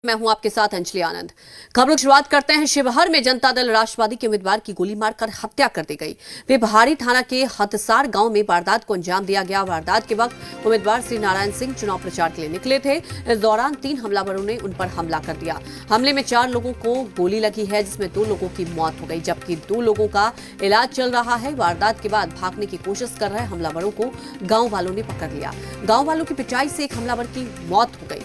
मैं हूं आपके साथ अंजलि आनंद। खबरों की शुरुआत करते हैं। शिवहर में जनता दल राष्ट्रवादी के उम्मीदवार की गोली मारकर हत्या कर दी गई। बेबहारी थाना के हतसार गांव में वारदात को अंजाम दिया गया। वारदात के वक्त उम्मीदवार श्री नारायण सिंह चुनाव प्रचार के लिए निकले थे। इस दौरान 3 हमलावरों ने उन पर हमला कर दिया। हमले में 4 लोगों को गोली लगी है, जिसमें 2 लोगों की मौत हो गई, जबकि 2 लोगों का इलाज चल रहा है। वारदात के बाद भागने की कोशिश कर रहे हमलावरों को गाँव वालों ने पकड़ लिया। गाँव वालों की पिटाई से एक हमलावर की मौत हो गई।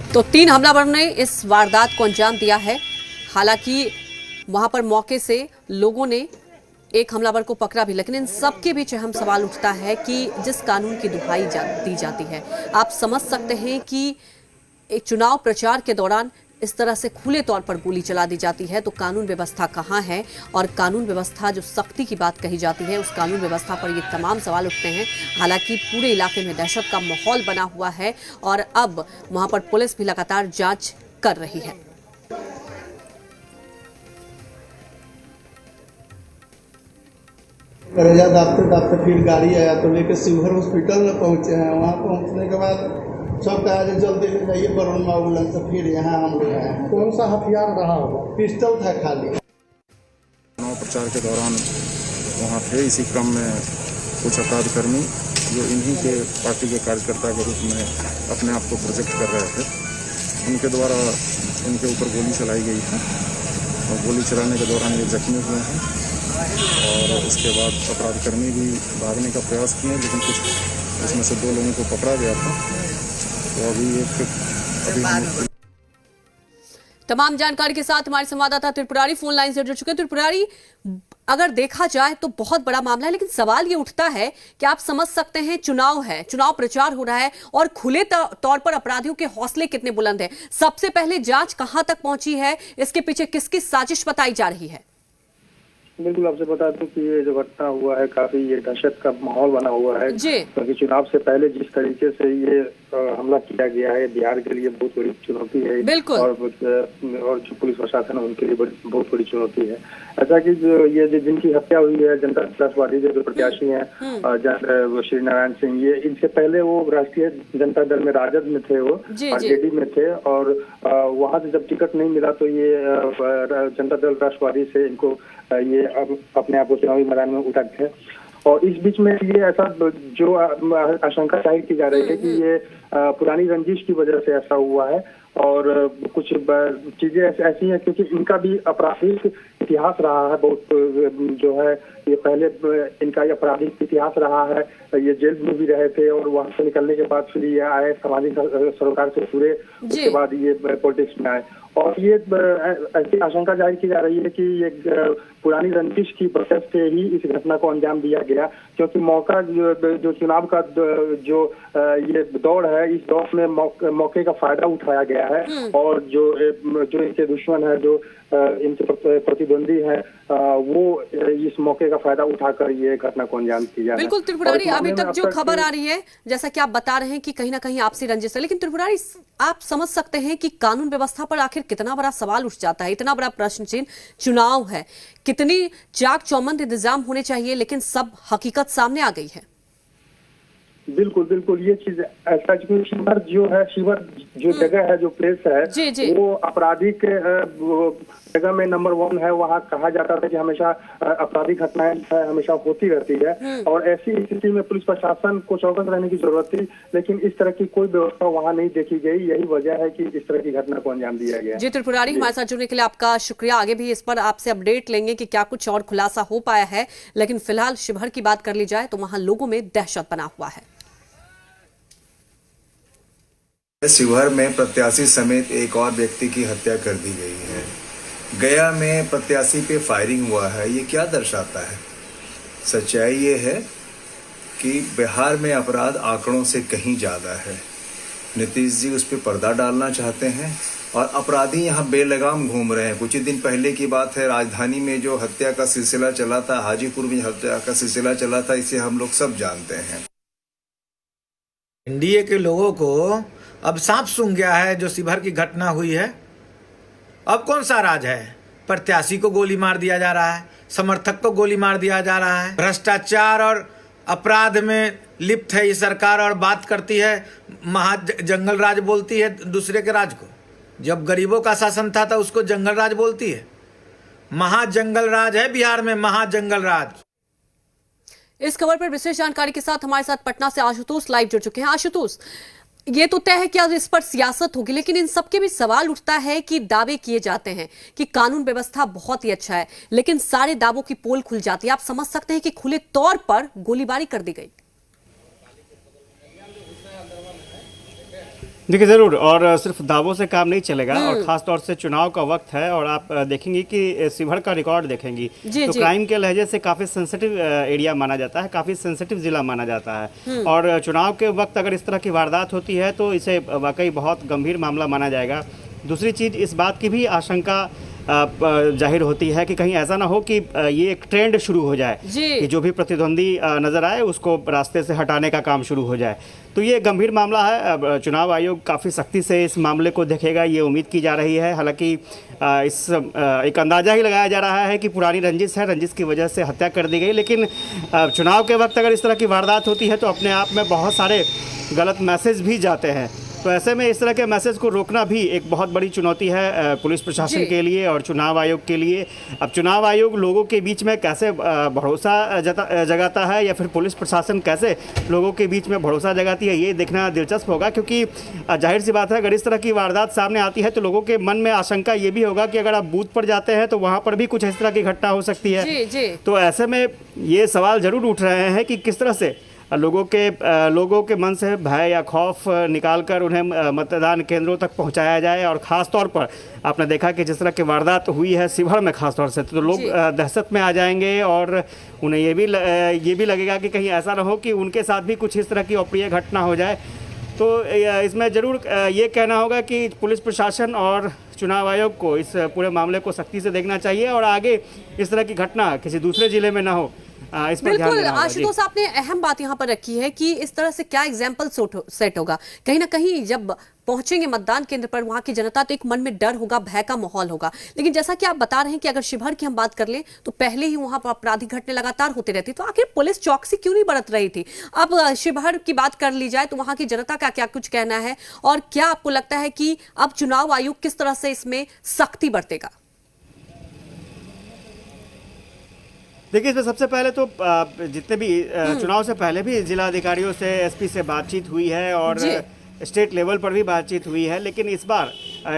तो 3 हमलावरों ने इस वारदात को अंजाम दिया है। हालांकि वहां पर मौके से लोगों ने एक हमलावर को पकड़ा भी, लेकिन इन सबके बीच अहम सवाल उठता है कि जिस कानून की दुहाई दी जाती है, आप समझ सकते हैं कि एक चुनाव प्रचार के दौरान इस तरह से खुले तौर पर गोली चला दी जाती है, तो कानून व्यवस्था कहां है? और कानून व्यवस्था जो सख्ती की बात कही जाती है, उस कानून व्यवस्था पर ये तमाम सवाल उठते हैं। हालांकि पूरे इलाके में दहशत का माहौल बना हुआ है और अब वहां पर पुलिस भी लगातार जांच कर रही है। करेजा दाबते दाबते फिर गाड़ी आया तो लेकर शिवहर हॉस्पिटल में पहुंचे हैं। वहां पहुंचने के बाद सब कहा कि जल्दी ले जाइए वरुण माउलन, तो फिर यहाँ हम लोग आए हैं। कौन सा हथियार रहा होगा? पिस्टल था खाली। चुनाव प्रचार के दौरान वहाँ थे। इसी क्रम में कुछ अपराधकर्मी जो इन्हीं के पार्टी के कार्यकर्ता के रूप में अपने आप को प्रोजेक्ट कर रहे थे, उनके द्वारा इनके ऊपर गोली चलाई गई है और गोली चलाने के दौरान ये जख्मी हुए हैं। और उसके बाद अपराधकर्मी भी भागने का प्रयास किए, लेकिन कुछ उसमें से 2 लोगों को पकड़ा गया था। तो अभी तमाम जानकारी के साथ हमारे संवाददाता त्रिपुरारी फोन लाइन से जुड़ चुके हैं। त्रिपुरारी, अगर देखा जाए तो बहुत बड़ा मामला है, लेकिन सवाल ये उठता है कि आप समझ सकते हैं चुनाव है, चुनाव प्रचार हो रहा है और खुले तौर पर अपराधियों के हौसले कितने बुलंद हैं। सबसे पहले जांच कहां तक पहुंची है, इसके पीछे किसकी साजिश बताई जा रही है? बिल्कुल, आपसे बता दूं कि ये जो घटना हुआ है, काफी ये दहशत का माहौल बना हुआ है, क्योंकि चुनाव से पहले जिस तरीके से ये हमला किया गया है, बिहार के लिए बहुत बड़ी चुनौती है। और जो पुलिस प्रशासन है उनके लिए बहुत बड़ी चुनौती है। ऐसा कि ये जिनकी हत्या हुई है, जनता दल जो प्रत्याशी हैं श्री नारायण सिंह, ये इनसे पहले वो राष्ट्रीय जनता दल में राजद में थे, वो आरजेडी में थे, और वहां से जब टिकट नहीं मिला तो ये जनता दल राष्ट्रवादी से इनको ये अपने आप को चुनावी मैदान में उतर थे। और इस बीच में ये ऐसा जो आशंका जाहिर की जा रही है कि ये पुरानी रंजिश की वजह से ऐसा हुआ है। और कुछ चीजें ऐसी हैं क्योंकि इनका भी आपराधिक इतिहास रहा है, बहुत जो है ये पहले इनका ये आपराधिक इतिहास रहा है। ये जेल में भी रहे थे और वहां से निकलने के बाद फिर ये आए सामाजिक सरोकार से जुड़े, उसके बाद ये पॉलिटिक्स में आए। और ये ऐसी आशंका जाहिर की जा रही है कि ये पुरानी रंजिश की वजह से ही इस घटना को अंजाम दिया गया, क्योंकि मौका जो चुनाव का जो ये दौड़ है, इस दौड़ में मौके का फायदा उठाया गया है। और जो इनके दुश्मन है, जो इनके प्रतिद्वंदी है, वो इस मौके का फायदा उठाकर ये घटना को अंजाम दिया। बिल्कुल त्रिपुरारी, अभी तक जो खबर आ रही है, जैसा कि आप बता रहे हैं कि कहीं ना कहीं आपसी रंजिश है, लेकिन त्रिपुरारी आप समझ सकते हैं कि कानून व्यवस्था पर आखिर कितना बड़ा सवाल उठ जाता है, इतना बड़ा प्रश्न चिन्ह। चुनाव है, कितनी चाक चौबंद इंतजाम होने चाहिए, लेकिन सब हकीकत सामने आ गई है। बिल्कुल, ये चीज ऐसा कि शिवर जो जगह है, जो प्लेस है, वो आपराधिक जगह में नंबर 1 है। वहाँ कहा जाता था कि हमेशा आपराधिक घटनाएं हमेशा होती रहती है, और ऐसी स्थिति में पुलिस प्रशासन को चौकस रहने की जरूरत थी, लेकिन इस तरह की कोई व्यवस्था वहाँ नहीं देखी गई। यही वजह है कि इस तरह की घटना को अंजाम दिया गया। जी त्रिपुरारी, हमारे साथ जुड़ने के लिए आपका शुक्रिया। आगे भी इस पर आपसे अपडेट लेंगे कि क्या कुछ और खुलासा हो पाया है, लेकिन फिलहाल शिवहर की बात कर ली जाए तो वहां लोगों में दहशत बना हुआ है। शिवहर में प्रत्याशी समेत एक और व्यक्ति की हत्या कर दी गई है। गया में प्रत्याशी पे फायरिंग हुआ है। ये क्या दर्शाता है? सच्चाई ये है कि बिहार में अपराध आंकड़ों से कहीं ज़्यादा है। नीतीश जी उस पर पर्दा डालना चाहते हैं और अपराधी यहाँ बेलगाम घूम रहे हैं। कुछ ही दिन पहले की बात है, राजधानी में जो हत्या का सिलसिला चला था, हाजीपुर में हत्या का सिलसिला चला था, इसे हम लोग सब जानते हैं। एनडीए के लोगों को अब सांप सूंघ गया है जो शिवहर की घटना हुई है। अब कौन सा राज है? प्रत्याशी को गोली मार दिया जा रहा है, समर्थक को गोली मार दिया जा रहा है। भ्रष्टाचार और अपराध में लिप्त है ये सरकार और बात करती है महा जंगल राज बोलती है दूसरे के राज को। जब गरीबों का शासन था तो उसको जंगल राज बोलती है। महाजंगल राज है बिहार में, महाजंगल राज। इस खबर पर विशेष जानकारी के साथ हमारे साथ पटना से आशुतोष लाइव जुड़ चुके हैं। आशुतोष, ये तो तय है कि आज इस पर सियासत होगी, लेकिन इन सबके भी सवाल उठता है कि दावे किए जाते हैं कि कानून व्यवस्था बहुत ही अच्छा है, लेकिन सारे दावों की पोल खुल जाती है। आप समझ सकते हैं कि खुले तौर पर गोलीबारी कर दी गई। देखिए ज़रूर, और सिर्फ दावों से काम नहीं चलेगा, और ख़ास तौर से चुनाव का वक्त है और आप देखेंगे कि शिवहर का रिकॉर्ड देखेंगी तो क्राइम के लहजे से काफ़ी सेंसिटिव एरिया माना जाता है, काफ़ी सेंसिटिव ज़िला माना जाता है। और चुनाव के वक्त अगर इस तरह की वारदात होती है तो इसे वाकई बहुत गंभीर मामला माना जाएगा। दूसरी चीज़, इस बात की भी आशंका जाहिर होती है कि कहीं ऐसा ना हो कि ये एक ट्रेंड शुरू हो जाए कि जो भी प्रतिद्वंदी नजर आए उसको रास्ते से हटाने का काम शुरू हो जाए। तो ये गंभीर मामला है। चुनाव आयोग काफ़ी सख्ती से इस मामले को देखेगा, ये उम्मीद की जा रही है। हालांकि एक अंदाज़ा ही लगाया जा रहा है कि पुरानी रंजिश है, रंजिश की वजह से हत्या कर दी गई। लेकिन चुनाव के वक्त अगर इस तरह की वारदात होती है तो अपने आप में बहुत सारे गलत मैसेज भी जाते हैं। तो ऐसे में इस तरह के मैसेज को रोकना भी एक बहुत बड़ी चुनौती है पुलिस प्रशासन के लिए और चुनाव आयोग के लिए। अब चुनाव आयोग लोगों के बीच में कैसे भरोसा जगाता है या फिर पुलिस प्रशासन कैसे लोगों के बीच में भरोसा जगाती है, ये देखना दिलचस्प होगा। क्योंकि जाहिर सी बात है, अगर इस तरह की वारदात सामने आती है तो लोगों के मन में आशंका ये भी होगा कि अगर आप बूथ पर जाते हैं तो वहाँ पर भी कुछ इस तरह की घटना हो सकती है। तो ऐसे में ये सवाल जरूर उठ रहे हैं कि किस तरह से लोगों के मन से भय या खौफ निकालकर उन्हें मतदान केंद्रों तक पहुंचाया जाए। और ख़ास तौर पर आपने देखा कि जिस तरह की वारदात हुई है शिवहर में ख़ास तौर से, तो लोग दहशत में आ जाएंगे और उन्हें ये भी लगेगा कि कहीं ऐसा ना हो कि उनके साथ भी कुछ इस तरह की अप्रिय घटना हो जाए। तो इसमें ज़रूर ये कहना होगा कि पुलिस प्रशासन और चुनाव आयोग को इस पूरे मामले को सख्ती से देखना चाहिए और आगे इस तरह की घटना किसी दूसरे ज़िले में ना हो, इस पर ध्यान देना होगा। आशुतोष, आपने अहम बात यहाँ पर रखी है कि इस तरह से क्या एग्जाम्पल सेट होगा। कहीं ना कहीं जब पहुंचेंगे मतदान केंद्र पर वहां की जनता तो एक मन में डर होगा, भय का माहौल होगा। लेकिन जैसा कि आप बता रहे हैं कि अगर शिवहर की हम बात कर लें तो पहले ही वहां पर आपराधिक घटनाएं लगातार होती रहती, तो आखिर पुलिस चौकसी क्यों नहीं बरत रही थी? अब शिवहर की बात कर ली जाए तो वहां की जनता का क्या कुछ कहना है, और क्या आपको लगता है कि अब चुनाव आयोग किस तरह से इसमें सख्ती बरतेगा? देखिए, इसमें सबसे पहले तो जितने भी चुनाव से पहले भी जिला अधिकारियों से, एसपी से बातचीत हुई है और स्टेट लेवल पर भी बातचीत हुई है। लेकिन इस बार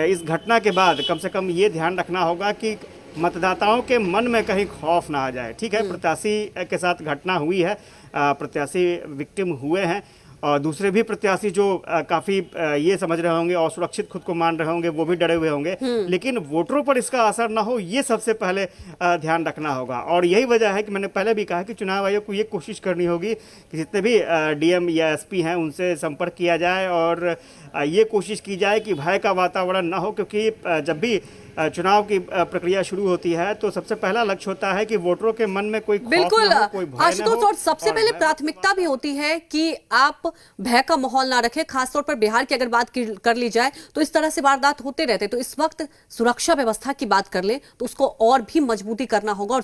इस घटना के बाद कम से कम ये ध्यान रखना होगा कि मतदाताओं के मन में कहीं खौफ ना आ जाए। ठीक है, प्रत्याशी के साथ घटना हुई है, प्रत्याशी विक्टिम हुए हैं और दूसरे भी प्रत्याशी जो काफ़ी ये समझ रहे होंगे और सुरक्षित खुद को मान रहे होंगे, वो भी डरे हुए होंगे। लेकिन वोटरों पर इसका असर ना हो, ये सबसे पहले ध्यान रखना होगा। और यही वजह है कि मैंने पहले भी कहा कि चुनाव आयोग को ये कोशिश करनी होगी कि जितने भी डीएम या एसपी हैं उनसे संपर्क किया जाए और ये कोशिश की जाए कि भय का वातावरण ना हो। क्योंकि जब भी चुनाव की प्रक्रिया शुरू होती है तो सबसे पहला लक्ष्य होता है कि वोटरों के मन में कोई बिल्कुल आशुतोष, और सबसे पहले प्राथमिकता भी होती है कि आप भय का माहौल ना रखें। खासतौर पर बिहार की अगर बात कर ली जाए तो इस तरह से वारदात होते रहते, तो इस वक्त सुरक्षा व्यवस्था की बात कर ले तो उसको और भी मजबूती करना होगा। और